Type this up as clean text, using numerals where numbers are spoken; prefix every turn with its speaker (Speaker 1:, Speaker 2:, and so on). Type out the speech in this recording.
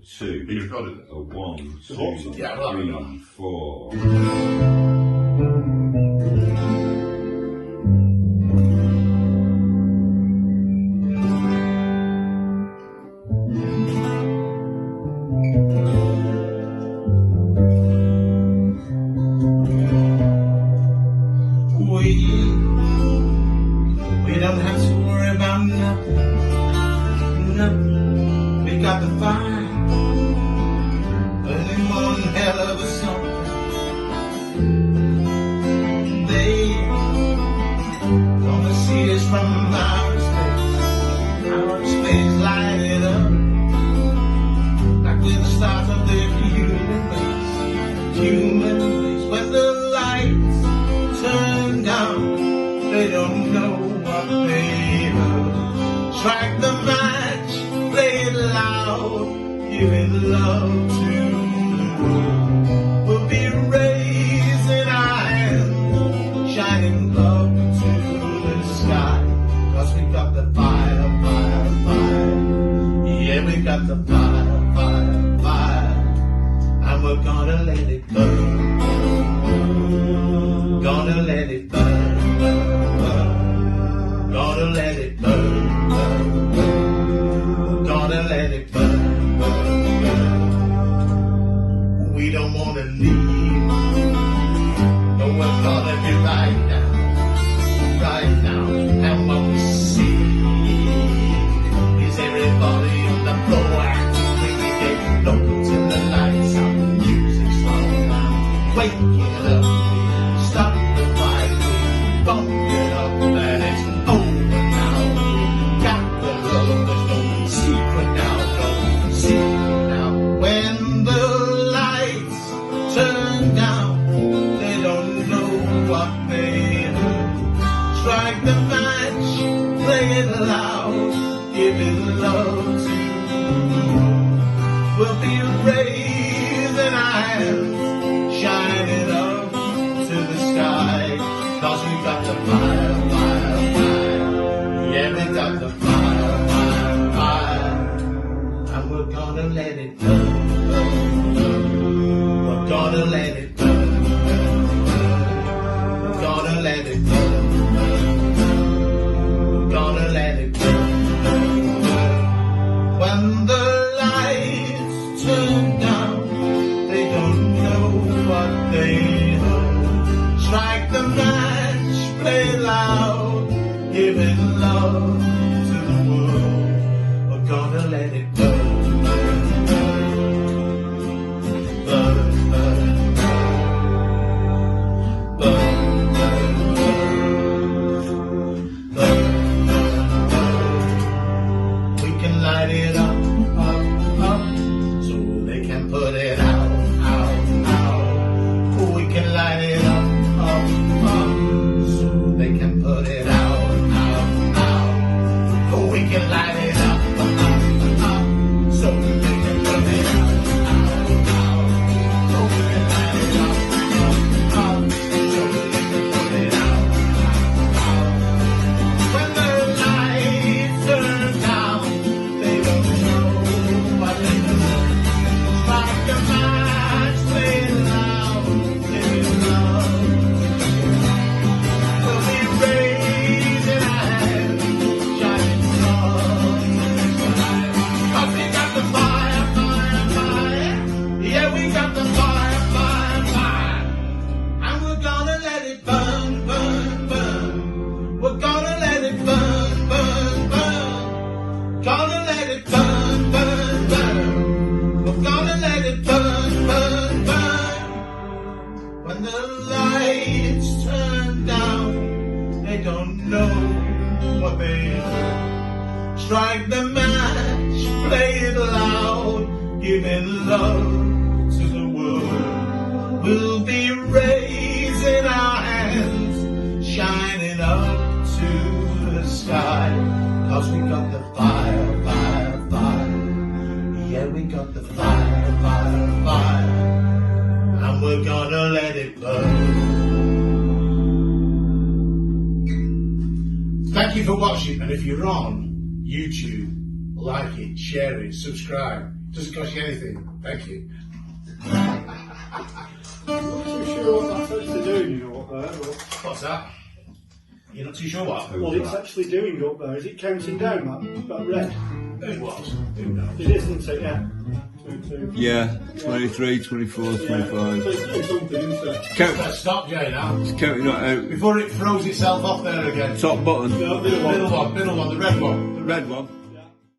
Speaker 1: two.
Speaker 2: You recorded it?
Speaker 1: A one, two,
Speaker 2: Yeah, well,
Speaker 1: three,
Speaker 2: no.
Speaker 1: 4.
Speaker 3: We don't have to worry about nothing. We got the fire, burning one hell of a song. They gonna see us from outer space lighted up, like we're the stars of the human race. When the lights turn down, they don't know what they heard. Strike the match, play it loud, giving love to the world. We'll be raising our hands, shining love to the sky. 'Cause we got the fire, fire, fire. Yeah, we got the fire, fire, fire. And we're gonna let it burn. Gonna let it burn. Gonna let it burn, burn, burn. Gonna let it burn, burn, burn. We don't wanna leave. No, we're gonna be right now, right now. And what we see is everybody on the floor acting really dead. Look till the lights out, the music's slow down. Wake it up, stop the fight, bump it up, and it's over now. Got the love, there's no secret now, no secret now. When the lights turn down, they don't know what they heard. Strike the match, play it loud, give it love to the world. We'll be raising our hands, shining up to the sky. 'Cause we got the fire, fire, fire. Yeah, we got the fire, fire, fire. And we're gonna let it burn, burn, burn. We're gonna let it burn, burn, burn. We're gonna let it burn, burn, burn. We're gonna let it burn, burn, burn. When the lights turn down, they don't know what they heard. Strike the match, play loud, giving love to the world. We're gonna let it burn, burn, burn, burn, burn, burn, burn, burn, burn. We can light it up, up, up, so they can put it out, out, out. We can light it up, up, up, so they can put it out, out, out. Oh, we can light it up, up, up, so they can put it out, out, out. Oh, we can light it up, up, so they can put it out, out. When the lights turn down, they don't know what they do. Like the match, play it loud, give it love. We'll be raising our hands, shining love to the sky. 'Cause we got the fire, fire, fire. Yeah, we got the fire, fire, fire. And we're gonna let it burn, burn, burn. We're gonna let it burn, burn, burn. Gonna let it burn, burn, burn. We're gonna let it burn, burn, burn. When the lights turn down, they don't know what they heard. Strike the match, play it loud, giving love to the world. We'll be raising our hands, shining up to the sky. 'Cause we got the fire, fire, fire. Yeah, we got the fire, fire, fire. And we're gonna let it burn. Thank you for watching, and if you're on YouTube, like it, share it, subscribe. Doesn't cost you anything. Thank you.
Speaker 1: I'm not too sure what that's actually doing, you know what there.
Speaker 3: What's that? You're not too sure what?
Speaker 1: What it's actually doing up there, is it counting down that red?
Speaker 3: It was. Who knows?
Speaker 1: It isn't it, yeah. 22.
Speaker 2: Yeah, 23, 24, 25.
Speaker 1: So it's doing something, isn't it?
Speaker 2: Count,
Speaker 3: Let's stop, Jay, now.
Speaker 2: it's counting that out.
Speaker 3: Before it throws itself off there again.
Speaker 2: Top button.
Speaker 1: No, middle one.
Speaker 3: Middle one, the red one.
Speaker 2: Red one.